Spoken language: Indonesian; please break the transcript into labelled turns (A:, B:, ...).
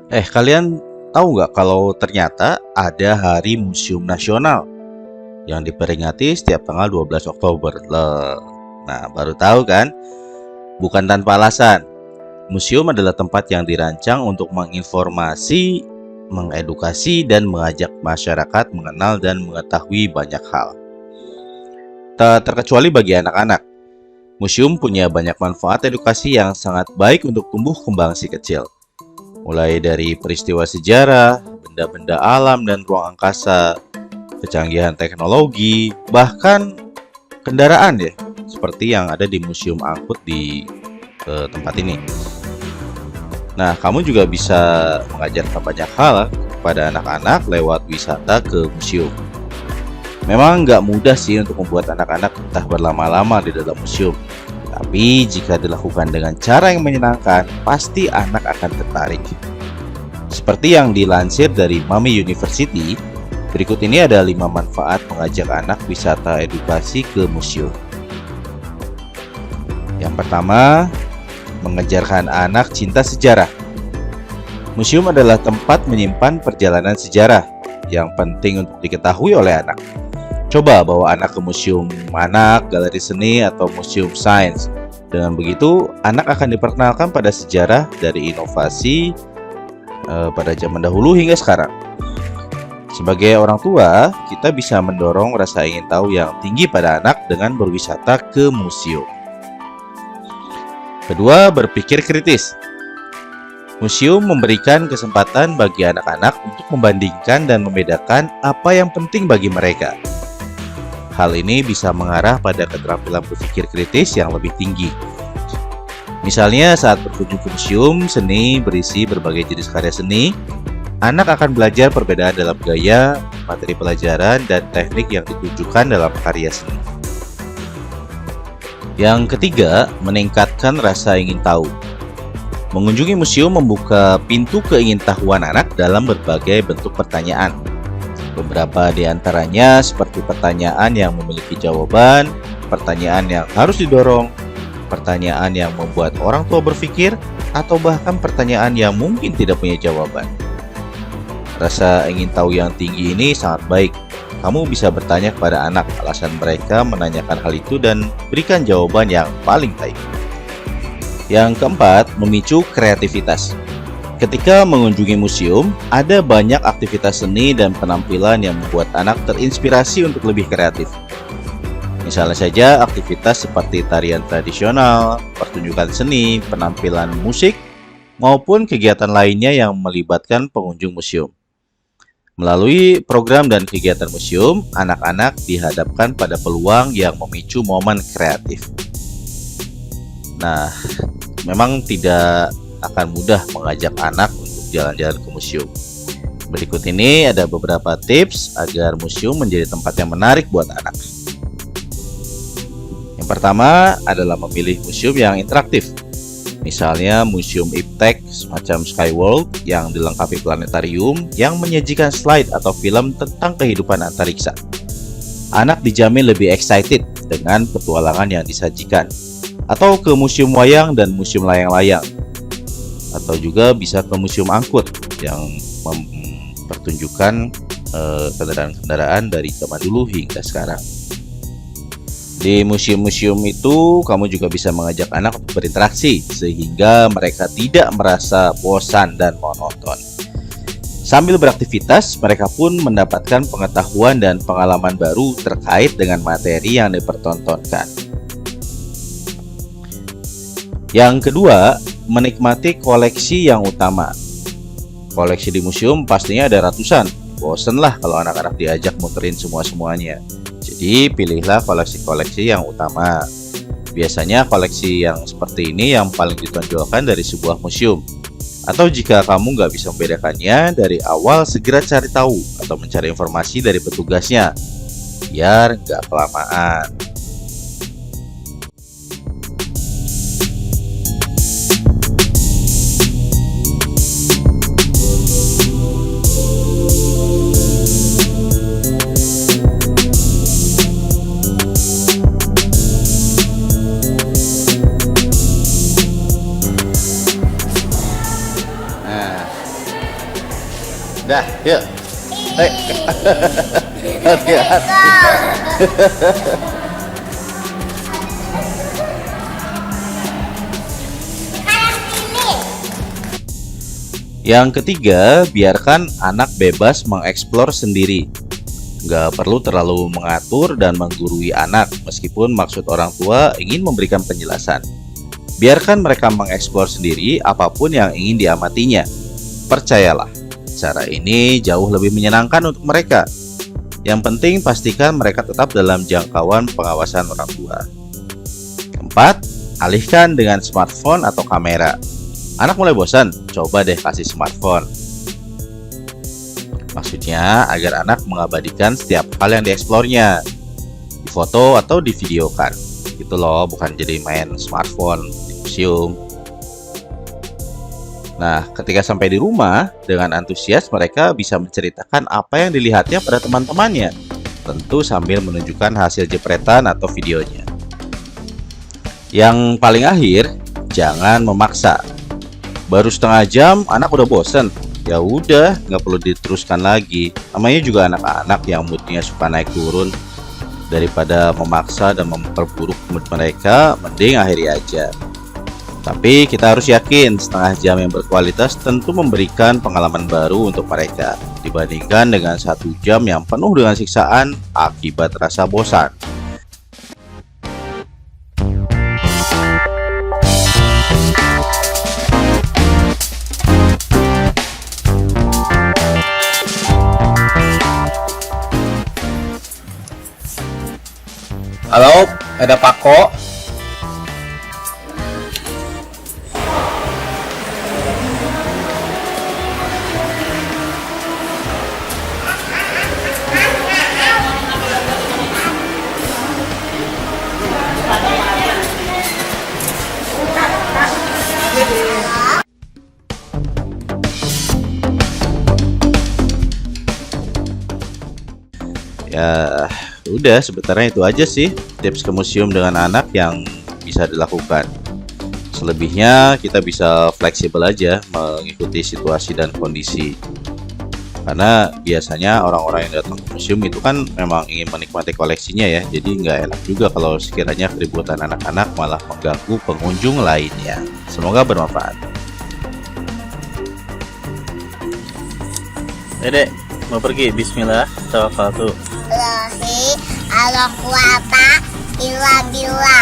A: Kalian tahu nggak kalau ternyata ada Hari Museum Nasional yang diperingati setiap tanggal 12 Oktober? Loh. Nah, baru tahu kan? Bukan tanpa alasan. Museum adalah tempat yang dirancang untuk menginformasi, mengedukasi, dan mengajak masyarakat mengenal dan mengetahui banyak hal. Tak terkecuali bagi anak-anak. Museum punya banyak manfaat edukasi yang sangat baik untuk tumbuh kembang si kecil. Mulai dari peristiwa sejarah, benda-benda alam dan ruang angkasa, kecanggihan teknologi, bahkan kendaraan ya, seperti yang ada di Museum Angkut di tempat ini. Nah, kamu juga bisa mengajarkan banyak hal kepada anak-anak lewat wisata ke museum. Memang nggak mudah sih untuk membuat anak-anak betah berlama-lama di dalam museum. Tapi jika dilakukan dengan cara yang menyenangkan, pasti anak akan tertarik. Seperti yang dilansir dari Mami University, berikut ini ada 5 manfaat mengajak anak wisata edukasi ke museum. Yang pertama, mengajarkan anak cinta sejarah. Museum adalah tempat menyimpan perjalanan sejarah yang penting untuk diketahui oleh anak. Coba bawa anak ke museum anak, galeri seni, atau museum sains. Dengan begitu, anak akan diperkenalkan pada sejarah dari inovasi pada zaman dahulu hingga sekarang. Sebagai orang tua, kita bisa mendorong rasa ingin tahu yang tinggi pada anak dengan berwisata ke museum. Kedua, berpikir kritis. Museum memberikan kesempatan bagi anak-anak untuk membandingkan dan membedakan apa yang penting bagi mereka. Hal ini bisa mengarah pada keterampilan berpikir kritis yang lebih tinggi. Misalnya saat berkunjung ke museum seni berisi berbagai jenis karya seni, anak akan belajar perbedaan dalam gaya, materi pelajaran, dan teknik yang ditunjukkan dalam karya seni. Yang ketiga, meningkatkan rasa ingin tahu. Mengunjungi museum membuka pintu keingintahuan anak dalam berbagai bentuk pertanyaan. Beberapa di antaranya seperti pertanyaan yang memiliki jawaban, pertanyaan yang harus didorong, pertanyaan yang membuat orang tua berpikir, atau bahkan pertanyaan yang mungkin tidak punya jawaban. Rasa ingin tahu yang tinggi ini sangat baik. Kamu bisa bertanya kepada anak alasan mereka menanyakan hal itu dan berikan jawaban yang paling baik. Yang keempat, memicu kreativitas. Ketika mengunjungi museum, ada banyak aktivitas seni dan penampilan yang membuat anak terinspirasi untuk lebih kreatif. Misalnya saja aktivitas seperti tarian tradisional, pertunjukan seni, penampilan musik, maupun kegiatan lainnya yang melibatkan pengunjung museum. Melalui program dan kegiatan museum, anak-anak dihadapkan pada peluang yang memicu momen kreatif. Nah, memang tidak akan mudah mengajak anak untuk jalan-jalan ke museum. Berikut ini ada beberapa tips agar museum menjadi tempat yang menarik buat anak. Yang pertama adalah memilih museum yang interaktif. Misalnya Museum Iptek semacam Skyworld yang dilengkapi planetarium yang menyajikan slide atau film tentang kehidupan antariksa. Anak dijamin lebih excited dengan petualangan yang disajikan. Atau ke museum wayang dan museum layang-layang. Atau juga bisa ke museum angkut yang mempertunjukkan kendaraan-kendaraan dari zaman dulu hingga sekarang. Di museum-museum itu kamu juga bisa mengajak anak untuk berinteraksi sehingga mereka tidak merasa bosan dan monoton. Sambil beraktivitas, mereka pun mendapatkan pengetahuan dan pengalaman baru terkait dengan materi yang dipertontonkan. Yang kedua, menikmati koleksi yang utama. Koleksi di museum pastinya ada ratusan. Bosen lah kalau anak-anak diajak muterin semua-semuanya. Jadi pilihlah koleksi-koleksi yang utama. Biasanya koleksi yang seperti ini yang paling ditonjolkan dari sebuah museum. Atau jika kamu nggak bisa membedakannya, dari awal segera cari tahu atau mencari informasi dari petugasnya. Biar nggak kelamaan. Dah, yuk. Hei. Hati-hati. Yang ketiga, biarkan anak bebas mengeksplor sendiri. Nggak perlu terlalu mengatur dan menggurui anak, meskipun maksud orang tua ingin memberikan penjelasan. Biarkan mereka mengeksplor sendiri apapun yang ingin diamatinya. Percayalah, cara ini jauh lebih menyenangkan untuk mereka. Yang penting pastikan mereka tetap dalam jangkauan pengawasan orang tua. Keempat, alihkan dengan smartphone atau kamera. Anak mulai bosan, coba deh kasih smartphone. Maksudnya agar anak mengabadikan setiap hal yang dieksplornya, difoto atau divideokan. Gitu loh, bukan jadi main smartphone di museum. Nah, ketika sampai di rumah, dengan antusias mereka bisa menceritakan apa yang dilihatnya pada teman-temannya, tentu sambil menunjukkan hasil jepretan atau videonya. Yang paling akhir, jangan memaksa. Baru setengah jam, anak udah bosen. Ya udah, nggak perlu diteruskan lagi. Namanya juga anak-anak yang moodnya suka naik turun. Daripada memaksa dan memperburuk mood mereka, mending akhiri aja. Tapi kita harus yakin, setengah jam yang berkualitas tentu memberikan pengalaman baru untuk mereka, dibandingkan dengan 1 jam yang penuh dengan siksaan akibat rasa bosan.
B: Halo, ada Pako.
A: Ya, udah sebenarnya itu aja sih tips ke museum dengan anak yang bisa dilakukan. Selebihnya kita bisa fleksibel aja mengikuti situasi dan kondisi. Karena biasanya orang-orang yang datang ke museum itu kan memang ingin menikmati koleksinya ya. Jadi nggak enak juga kalau sekiranya keributan anak-anak malah mengganggu pengunjung lainnya. Semoga bermanfaat.
B: Dedek, mau pergi. Bismillah, tawakkaltu.
C: Allahi ala quwata illa billah.